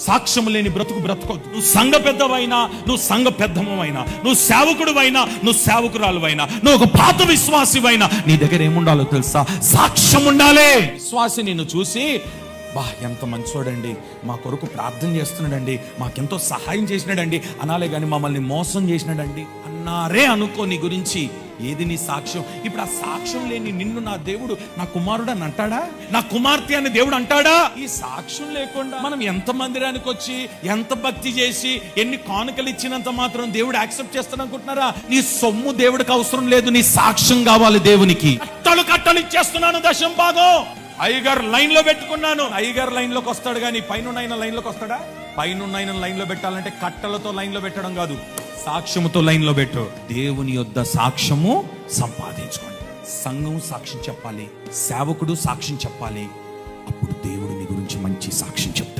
సాక్ష్యం లేని బ్రతుకు బ్రతకొద్దు. నువ్వు సంఘ పెద్దవైనా, నువ్వు సంఘ పెద్దమైనా, నువ్వు సేవకుడువైనా, నువ్వు సేవకురాలువైనా, నువ్వు ఒక పాత విశ్వాసివైనా, నీ దగ్గర ఏముండాలో తెలుసా? సాక్ష్యం ఉండాలి. విశ్వాసి నిన్ను చూసి ఎంత మంచోడండి, మా కొరకు ప్రార్థన చేస్తున్నాడండి, మాకెంతో సహాయం చేసినాడండి అనాలే కానీ మమ్మల్ని మోసం చేసినాడండి అన్నారే అనుకో. నీ గురించి ఏది నీ సాక్ష్యం? ఇప్పుడు ఆ సాక్ష్యం లేని నిన్ను నా దేవుడు నా కుమారుడు అని అంటాడా? నా కుమార్తె అని దేవుడు అంటాడా? ఈ సాక్ష్యం లేకుండా మనం ఎంత మందిరానికి వచ్చి, ఎంత భక్తి చేసి, ఎన్ని కానుకలు ఇచ్చినంత మాత్రం దేవుడు యాక్సెప్ట్ చేస్తాడు అనుకుంటున్నారా? నీ సొమ్ము దేవుడికి అవసరం లేదు, నీ సాక్ష్యం కావాలి దేవునికి. కట్టలు ఇచ్చేస్తున్నాను, దశం భాగం అయ్యగారు లైన్ లో పెట్టుకున్నాను. అయ్యగారు లైన్ లోకి వస్తాడు కానీ పైన లైన్ లోకి వస్తాడా? పైన లైన్ లో పెట్టాలంటే కట్టలతో లైన్ లో పెట్టడం కాదు, సాక్ష్యముతో లైన్ లో పెట్టు. దేవుని యొద్ద సాక్ష్యము సంపాదించుకోండి. సంఘం సాక్ష్యం చెప్పాలి, సేవకుడు సాక్ష్యం చెప్పాలి. అప్పుడు దేవుడు నీ గురించి మంచి సాక్ష్యం చెప్తాడు.